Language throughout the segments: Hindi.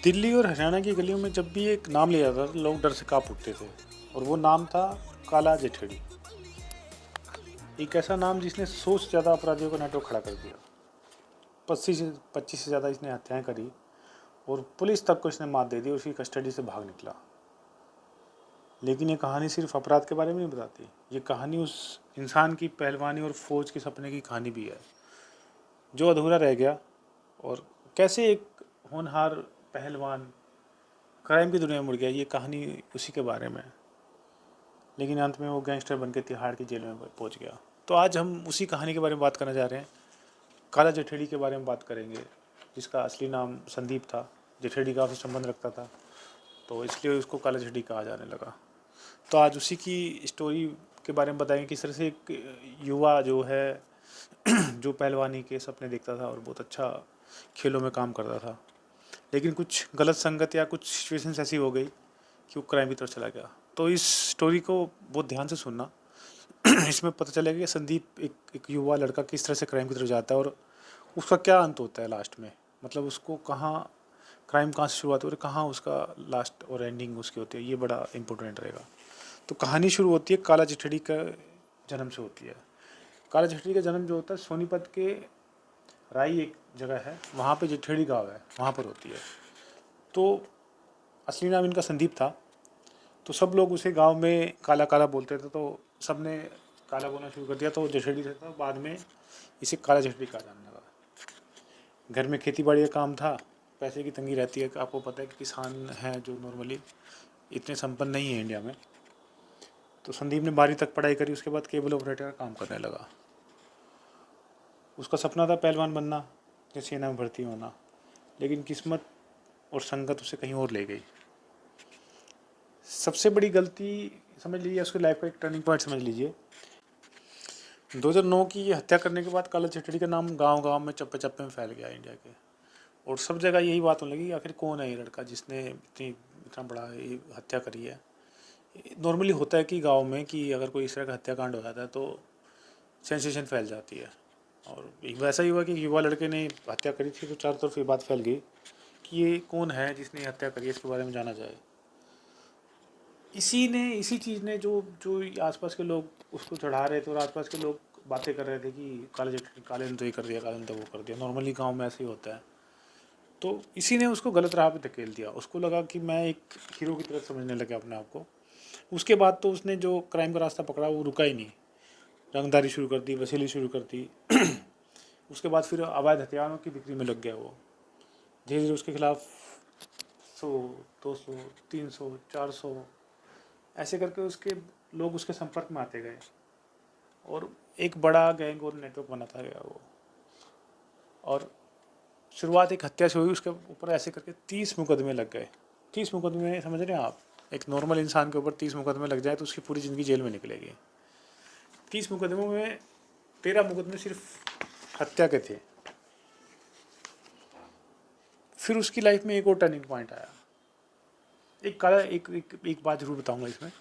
दिल्ली और हरियाणा की गलियों में जब भी एक नाम लिया जाता था तो लोग डर से काँप उठते थे। और वो नाम था काला जेठड़ी। एक ऐसा नाम जिसने 100 से ज़्यादा अपराधियों का नेटवर्क खड़ा कर दिया। 25 से ज़्यादा इसने हत्याएं करी और पुलिस तक को इसने मात दे दी और उसकी कस्टडी से भाग निकला। लेकिन ये कहानी सिर्फ अपराध के बारे में नहीं बताती, ये कहानी उस इंसान की पहलवानी और फौज के सपने की कहानी भी है जो अधूरा रह गया। और कैसे एक होनहार पहलवान क्राइम की दुनिया में मुड़ गया, ये कहानी उसी के बारे में है। लेकिन अंत में वो गैंगस्टर बन के तिहाड़ की जेल में पहुंच गया। तो आज हम उसी कहानी के बारे में बात करने जा रहे हैं। काला जेठेड़ी के बारे में बात करेंगे, जिसका असली नाम संदीप था। जेठेड़ी का से संबंध रखता था तो इसलिए उसको काला जेठेड़ी कहा जाने लगा। तो आज उसी की स्टोरी के बारे में बताएंगे, किस तरह से एक युवा जो है जो पहलवानी के सपने देखता था और बहुत अच्छा खेलों में काम करता था, लेकिन कुछ गलत संगत या कुछ सिचुएशंस ऐसी हो गई कि वो क्राइम की तरफ चला गया। तो इस स्टोरी को बहुत ध्यान से सुनना। इसमें पता चलेगा कि संदीप एक युवा लड़का किस तरह से क्राइम की तरफ जाता है और उसका क्या अंत होता है लास्ट में। मतलब उसको कहाँ क्राइम कहाँ से शुरुआत हो रही है, कहाँ उसका लास्ट और एंडिंग उसकी होती है, ये बड़ा इंपॉर्टेंट रहेगा। तो कहानी शुरू होती है काला जेठड़ी का जन्म से होती है। काला जेठड़ी का जन्म जो होता है सोनीपत के राई एक जगह है, वहाँ पे जेठड़ी गाँव है, वहाँ पर होती है। तो असली नाम इनका संदीप था। तो सब लोग उसे गांव में काला काला बोलते थे, तो सब ने काला बोलना शुरू कर दिया। तो जेठड़ी से था, बाद में इसे काला जेठड़ी कहा जाने लगा। घर में खेती बाड़ी का काम था, पैसे की तंगी रहती है। आपको पता है कि किसान हैं जो नॉर्मली इतने संपन्न नहीं है इंडिया में। तो संदीप ने 12वीं तक पढ़ाई करी, उसके बाद केबल ऑपरेटर का काम करने लगा। उसका सपना था पहलवान बनना या सेना में भर्ती होना, लेकिन किस्मत और संगत उसे कहीं और ले गई। सबसे बड़ी गलती समझ लीजिए, उसकी लाइफ का एक टर्निंग पॉइंट समझ लीजिए। 2009 की ये हत्या करने के बाद काला जेठड़ी का नाम गांव गांव में चप्पे चप्पे में फैल गया इंडिया के। और सब जगह यही बात होने लगी, आखिर कौन है ये लड़का जिसने इतना बड़ा ये हत्या करी है। नॉर्मली होता है कि गांव में कि अगर कोई इस तरह का हत्याकांड हो जाता है तो सेंसेशन फैल जाती है। और एक वैसा ही हुआ कि युवा लड़के ने हत्या करी थी तो चारों तरफ ये बात फैल गई कि ये कौन है जिसने हत्या करी है, इसके बारे में जाना जाए। इसी चीज़ ने जो जो आसपास के लोग उसको चढ़ा रहे थे और आसपास के लोग बातें कर रहे थे कि काले ने तो ये कर दिया, काले ने तो वो कर दिया। नॉर्मली गांव में ऐसे ही होता है। तो इसी ने उसको गलत राह पे धकेल दिया। उसको लगा कि मैं एक हीरो की तरह समझने लगा अपने आप को। उसके बाद तो उसने जो क्राइम का रास्ता पकड़ा वो रुका ही नहीं। रंगदारी शुरू कर दी, वसूली शुरू कर दी। उसके बाद फिर अवैध हथियारों की बिक्री में लग गया वो। धीरे धीरे उसके खिलाफ 100, 200, 300, 400 ऐसे करके उसके लोग उसके संपर्क में आते गए और एक बड़ा गैंग और नेटवर्क बनाता गया वो। और शुरुआत एक हत्या से हुई, उसके ऊपर ऐसे करके 30 मुकदमे लग गए। 30 मुकदमे समझ रहे हैं आप? एक नॉर्मल इंसान के ऊपर 30 मुकदमे लग जाए तो उसकी पूरी ज़िंदगी जेल में निकलेगी। 30 मुकदमों में 13 मुकदमे सिर्फ हत्या के थे। फिर उसकी लाइफ में एक और टर्निंग पॉइंट आया। एक काला एक बात जरूर बताऊंगा इसमें।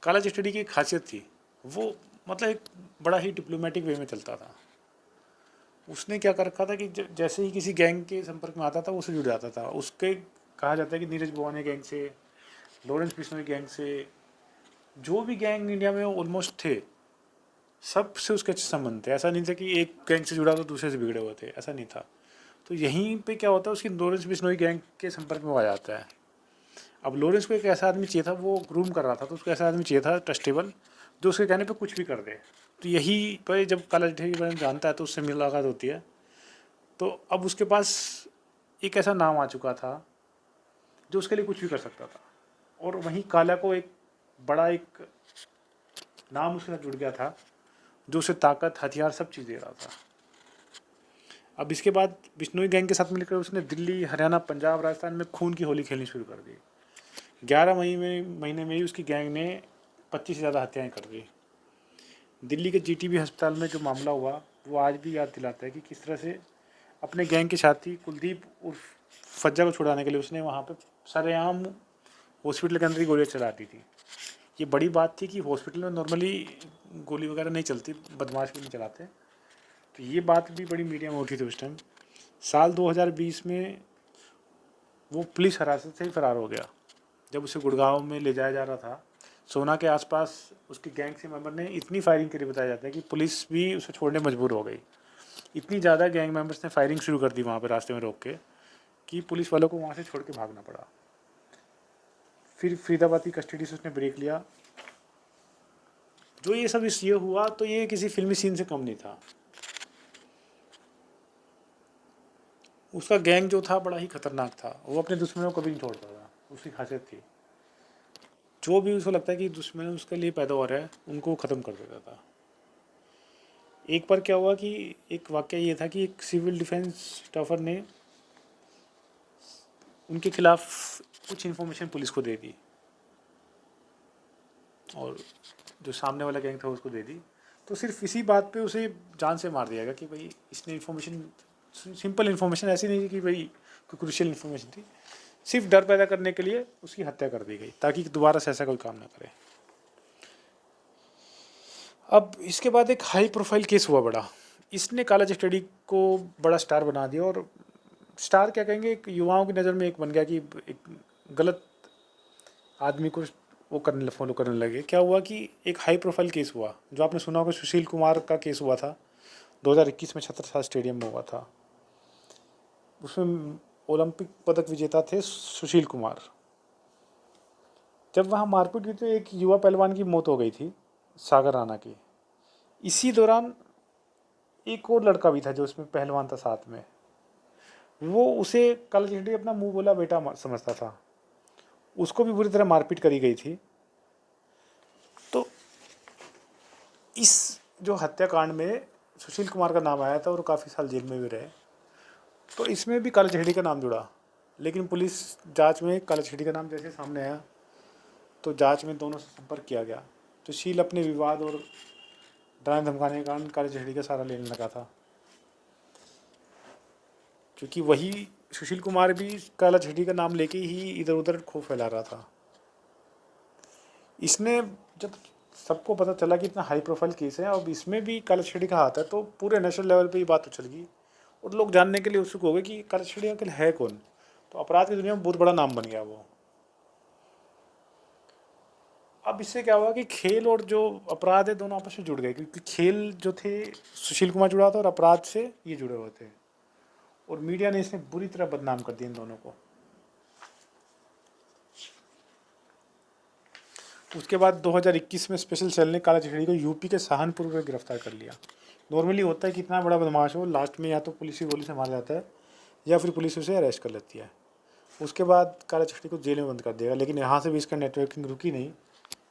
काला चिट्ठी की एक खासियत थी, वो मतलब एक बड़ा ही डिप्लोमेटिक वे में चलता था। उसने क्या कर रखा था कि जैसे ही किसी गैंग के संपर्क में आता था वो उससे जुड़ जाता था। उसके कहा जाता है कि नीरज बुवाने गैंग से, लॉरेंस बिश्नोई गैंग से, जो भी गैंग इंडिया में ऑलमोस्ट थे सबसे उसके अच्छे संबंध थे। ऐसा नहीं था कि एक गैंग से जुड़ा तो दूसरे से बिगड़े हुए थे, ऐसा नहीं था। तो यहीं पे क्या होता है, उसकी लॉरेंस बिश्नोई गैंग के संपर्क में आ जाता है। अब लॉरेंस को एक ऐसा आदमी चाहिए था, वो ग्रूम कर रहा था, तो उसको ऐसा आदमी चाहिए था ट्रस्टेबल, जो उसके कहने पे कुछ भी कर दे। तो यही पर जब काला चिट्ठी के बारे में जानता है तो उससे मुलाकात होती है। तो अब उसके पास एक ऐसा नाम आ चुका था जो उसके लिए कुछ भी कर सकता था। और वहीं काला को एक बड़ा एक नाम उसके साथ जुड़ गया था जो उसे ताकत, हथियार, सब चीज़ दे रहा था। अब इसके बाद बिश्नोई गैंग के साथ मिलकर उसने दिल्ली, हरियाणा, पंजाब, राजस्थान में खून की होली खेलनी शुरू कर दी। 11 महीने में ही उसकी गैंग ने 25 से ज़्यादा हत्याएं कर दी। दिल्ली के जीटीबी अस्पताल में जो मामला हुआ वो आज भी याद दिलाता है कि किस तरह से अपने गैंग के साथी कुलदीप उर्फ फज्जा को छुड़ाने के लिए उसने वहाँ पे सरेआम हॉस्पिटल के अंदर ही गोलियाँ चला दी थी। ये बड़ी बात थी कि हॉस्पिटल में नॉर्मली गोली वगैरह नहीं चलती, बदमाश भी नहीं चलाते। तो ये बात भी बड़ी मीडिया में उठी थी उस टाइम। साल 2020 में वो पुलिस हिरासत से ही फरार हो गया। जब उसे गुड़गांव में ले जाया जा रहा था, सोना के आसपास उसके गैंग के मेंबर ने इतनी फायरिंग करी, बताया जाता है कि पुलिस भी उसे छोड़ने मजबूर हो गई। इतनी ज़्यादा गैंग मेंबर्स ने फायरिंग शुरू कर दी वहाँ पर रास्ते में रोक के कि पुलिस वालों को वहाँ से छोड़ के भागना पड़ा। फिर फरीदाबाद की कस्टडी से उसने ब्रेक लिया। जो ये सब इस ये हुआ तो ये किसी फिल्मी सीन से कम नहीं था। उसका गैंग जो था बड़ा ही खतरनाक था, वो अपने दुश्मनों को कभी नहीं छोड़ता था, उसकी खासियत थी। जो भी उसको लगता है कि दुश्मन उसके लिए पैदा हो रहा है उनको वो ख़त्म कर देता था। एक बार क्या हुआ कि एक वाक़या ये था कि एक सिविल डिफेंस स्टाफर ने उनके खिलाफ कुछ इन्फॉर्मेशन पुलिस को दे दी और जो सामने वाला गैंग था उसको दे दी। तो सिर्फ इसी बात पे उसे जान से मार दिया गया कि भाई इसने इन्फॉर्मेशन, सिंपल इन्फॉर्मेशन, ऐसी नहीं कि भाई कोई क्रूशियल इन्फॉर्मेशन थी, सिर्फ डर पैदा करने के लिए उसकी हत्या कर दी गई ताकि दोबारा से ऐसा कोई काम ना करे। अब इसके बाद एक हाई प्रोफाइल केस हुआ बड़ा। इसने काला स्टडी को बड़ा स्टार बना दिया, और स्टार क्या कहेंगे, एक युवाओं की नज़र में एक बन गया कि एक गलत आदमी को वो करने फॉलो करने लगे। क्या हुआ कि एक हाई प्रोफाइल केस हुआ, जो आपने सुना होगा, सुशील कुमार का केस हुआ था 2021 में छत्रसाल स्टेडियम में हुआ था। उसमें ओलंपिक पदक विजेता थे सुशील कुमार। जब वहाँ मारपीट हुई तो एक युवा पहलवान की मौत हो गई थी, सागर राणा की। इसी दौरान एक और लड़का भी था जो उसमें पहलवान था साथ में, वो उसे काला चिट्ठी अपना मुंह बोला बेटा समझता था, उसको भी बुरी तरह मारपीट करी गई थी। तो इस जो हत्याकांड में सुशील कुमार का नाम आया था और काफ़ी साल जेल में भी रहे। तो इसमें भी काला चिट्ठी का नाम जुड़ा, लेकिन पुलिस जांच में काला चिट्ठी का नाम जैसे सामने आया तो जांच में दोनों से संपर्क किया गया। तो सुशील अपने विवाद और डराने धमकाने के कारण काला चिट्ठी का सहारा लेने लगा था, क्योंकि वही सुशील कुमार भी काला चिट्ठी का नाम लेके ही इधर उधर खौफ फैला रहा था। इसने जब सबको पता चला कि इतना हाई प्रोफाइल केस है और इसमें भी काला चिट्ठी का हाथ है, तो पूरे नेशनल लेवल पे ये बात उछल गई और लोग जानने के लिए उत्सुक हो गए कि काला चिट्ठी आखिर है कौन। तो अपराध की दुनिया में बहुत बड़ा नाम बन गया वो। अब इससे क्या हुआ कि खेल और जो अपराध है दोनों आपस में जुड़ गए, क्योंकि खेल जो थे सुशील कुमार जुड़ा था और अपराध से ये जुड़े हुए थे, और मीडिया ने इसने बुरी तरह बदनाम कर दिया इन दोनों को। उसके बाद 2021 में स्पेशल सेल ने काला चिट्ठी को यूपी के सहारनपुर में गिरफ्तार कर लिया। नॉर्मली होता है कि इतना बड़ा बदमाश हो, लास्ट में या तो पुलिस की गोली से मार जाता है या फिर पुलिस उसे अरेस्ट कर लेती है। उसके बाद काला चिट्ठी को जेल में बंद कर देगा, लेकिन यहाँ से भी इसका नेटवर्किंग रुकी नहीं।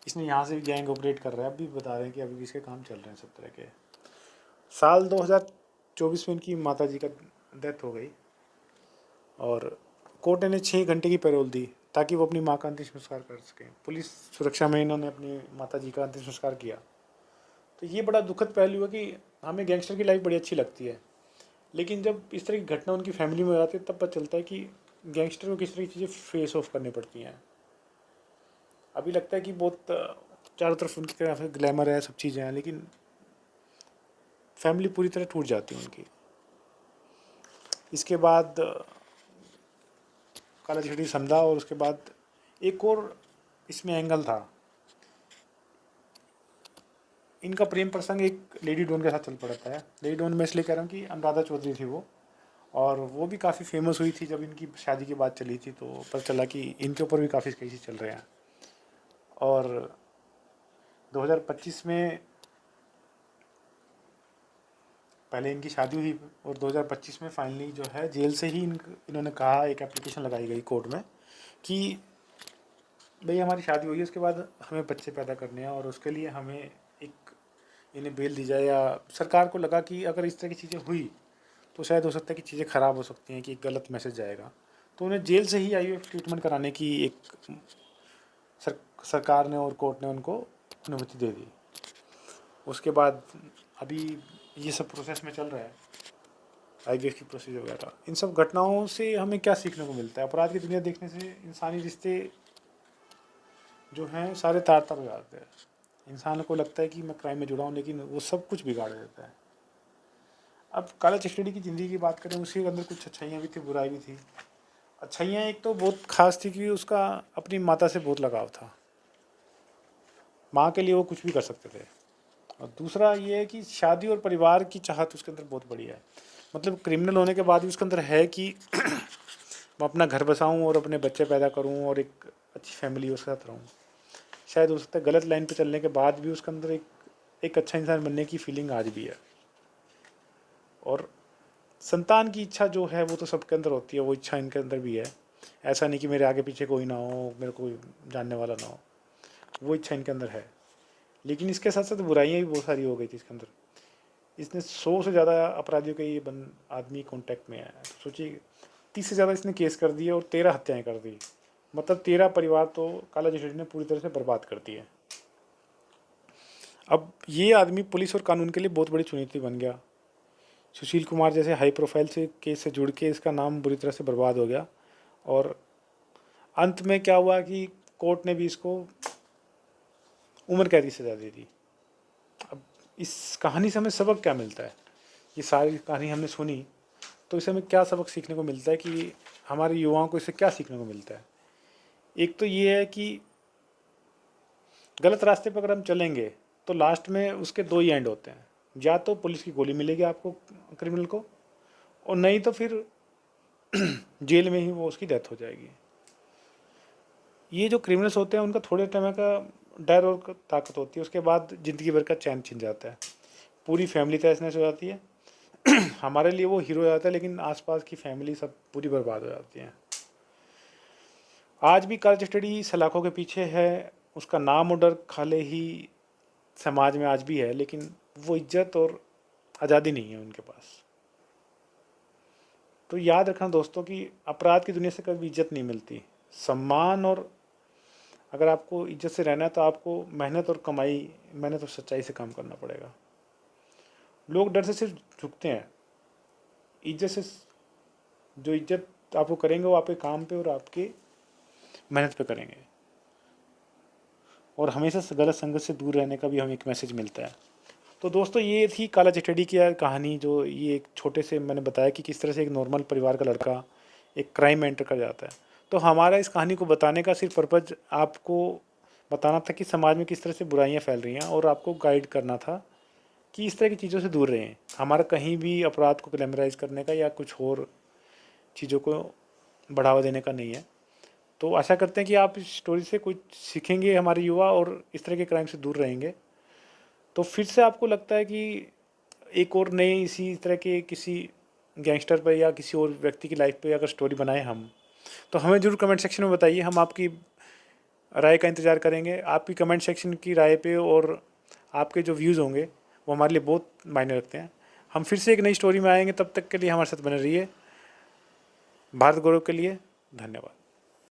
इसने यहाँ से भी गैंग ऑपरेट कर रहा है। अभी बता रहे हैं कि अभी भी इसके काम चल रहे हैं सब तरह के। साल 2024 में इनकी माता जी का डेथ हो गई और कोर्ट ने 6 घंटे की पैरोल दी ताकि वो अपनी माँ का अंतिम संस्कार कर सकें। पुलिस सुरक्षा में इन्होंने अपनी माता जी का अंतिम संस्कार किया। तो ये बड़ा दुखद पहलू है कि हमें गैंगस्टर की लाइफ बड़ी अच्छी लगती है, लेकिन जब इस तरह की घटना उनकी फैमिली में हो जाती है तब पता चलता है कि गैंगस्टर को किस तरह की चीज़ें फेस ऑफ करनी पड़ती हैं। अभी लगता है कि बहुत चारों तरफ उनकी तरफ ग्लैमर है, सब चीज़ें हैं, लेकिन फैमिली पूरी तरह टूट जाती है उनकी। इसके बाद काला चिट्ठी समझा, और उसके बाद एक और इसमें एंगल था। इनका प्रेम प्रसंग एक लेडी डॉन के साथ चल पड़ता है। लेडी डॉन मैं इसलिए कह रहा हूँ कि अनुराधा चौधरी थी वो, और वो भी काफ़ी फेमस हुई थी जब इनकी शादी की बात चली थी। तो पता चला कि इनके ऊपर भी काफ़ी केसेस चल रहे हैं। और 2025 में पहले इनकी शादी हुई और 2025 में फाइनली जो है जेल से ही इन्होंने कहा, एक एप्लीकेशन लगाई गई कोर्ट में कि भाई हमारी शादी हुई है, उसके बाद हमें बच्चे पैदा करने हैं और उसके लिए हमें एक इन्हें बेल दी जाए। या सरकार को लगा कि अगर इस तरह की चीज़ें हुई तो शायद हो सकता है कि चीज़ें ख़राब हो सकती हैं, कि गलत मैसेज जाएगा। तो उन्हें जेल से ही IVF ट्रीटमेंट कराने की एक सरकार ने और कोर्ट ने उनको अनुमति दे दी। उसके बाद अभी ये सब प्रोसेस में चल रहा है, IVF की प्रोसेस वगैरह। इन सब घटनाओं से हमें क्या सीखने को मिलता है? अपराध की दुनिया देखने से इंसानी रिश्ते जो हैं सारे तार तार हो जाते हैं। इंसान को लगता है कि मैं क्राइम में जुड़ा हूँ, लेकिन वो सब कुछ बिगाड़ देता है। अब काला चिट्ठी की ज़िंदगी की बात करें, उसके अंदर कुछ अच्छाइयाँ भी थी, बुराई भी थी। अच्छाइयाँ एक तो बहुत ख़ास थी कि उसका अपनी माता से बहुत लगाव था। माँ के लिए वो कुछ भी कर सकते थे। और दूसरा ये है कि शादी और परिवार की चाहत उसके अंदर बहुत बड़ी है। मतलब क्रिमिनल होने के बाद भी उसके अंदर है कि मैं अपना घर बसाऊँ और अपने बच्चे पैदा करूँ और एक अच्छी फैमिली उसके साथ रहूँ। शायद हो सकता है गलत लाइन पे चलने के बाद भी उसके अंदर एक अच्छा इंसान बनने की फीलिंग आज भी है। और संतान की इच्छा जो है वो तो सबके अंदर होती है, वो इच्छा इनके अंदर भी है। ऐसा नहीं कि मेरे आगे पीछे कोई ना हो, मेरे कोई जानने वाला ना हो, वो इच्छा इनके अंदर है। लेकिन इसके साथ साथ बुराइयाँ भी बहुत सारी हो गई थी इसके अंदर। इसने 100 से ज़्यादा अपराधियों के ये आदमी कांटेक्ट में आया। तो सोचिए 30 से ज़्यादा इसने केस कर दिए और 13 हत्याएं कर दी। मतलब 13 परिवार तो काला जिठेड़ी ने पूरी तरह से बर्बाद कर दिए। अब ये आदमी पुलिस और कानून के लिए बहुत बड़ी चुनौती बन गया। सुशील कुमार जैसे हाई प्रोफाइल से केस से जुड़ के इसका नाम बुरी तरह से बर्बाद हो गया। और अंत में क्या हुआ कि कोर्ट ने भी इसको उम्र कैद की सज़ा दे दी। अब इस कहानी से हमें सबक क्या मिलता है? ये सारी कहानी हमने सुनी तो इससे हमें क्या सबक सीखने को मिलता है कि हमारे युवाओं को इससे क्या सीखने को मिलता है? एक तो ये है कि गलत रास्ते पर अगर हम चलेंगे तो लास्ट में उसके दो ही एंड होते हैं। या तो पुलिस की गोली मिलेगी आपको क्रिमिनल को, और नहीं तो फिर जेल में ही वो उसकी डेथ हो जाएगी। ये जो क्रिमिनल्स होते हैं उनका थोड़े टाइम का डर और ताकत होती है, उसके बाद ज़िंदगी भर का चैन छिन जाता है। पूरी फैमिली तहस नहस हो जाती है। हमारे लिए वो हीरो हो जाता है, लेकिन आसपास की फैमिली सब पूरी बर्बाद हो जाती है। आज भी काला स्टडी सलाखों के पीछे है, उसका नाम और डर खाले ही समाज में आज भी है, लेकिन वो इज्जत और आज़ादी नहीं है उनके पास। तो याद रखना दोस्तों कि अपराध की दुनिया से कभी इज्जत नहीं मिलती। सम्मान, और अगर आपको इज्जत से रहना है तो आपको मेहनत और सच्चाई से काम करना पड़ेगा। लोग डर से सिर्फ झुकते हैं, इज्जत से जो इज्जत आपको करेंगे वो आपके काम पे और आपके मेहनत पे करेंगे। और हमेशा गलत संगत से दूर रहने का भी हमें एक मैसेज मिलता है। तो दोस्तों ये थी काला चिट्ठी की कहानी, जो ये एक छोटे से मैंने बताया कि किस तरह से एक नॉर्मल परिवार का लड़का एक क्राइम में एंटर कर जाता है। तो हमारा इस कहानी को बताने का सिर्फ पर्पज़ आपको बताना था कि समाज में किस तरह से बुराइयां फैल रही हैं, और आपको गाइड करना था कि इस तरह की चीज़ों से दूर रहें। हमारा कहीं भी अपराध को ग्लैमराइज करने का या कुछ और चीज़ों को बढ़ावा देने का नहीं है। तो आशा करते हैं कि आप इस स्टोरी से कुछ सीखेंगे हमारे युवा, और इस तरह के क्राइम से दूर रहेंगे। तो फिर से आपको लगता है कि एक और नए इसी तरह के किसी गैंगस्टर पर या किसी और व्यक्ति की लाइफ पे अगर स्टोरी बनाएं हम, तो हमें ज़रूर कमेंट सेक्शन में बताइए। हम आपकी राय का इंतज़ार करेंगे। आपकी कमेंट सेक्शन की राय पे और आपके जो व्यूज़ होंगे वो हमारे लिए बहुत मायने रखते हैं। हम फिर से एक नई स्टोरी में आएंगे, तब तक के लिए हमारे साथ बने रहिए। भारत गौरव के लिए धन्यवाद।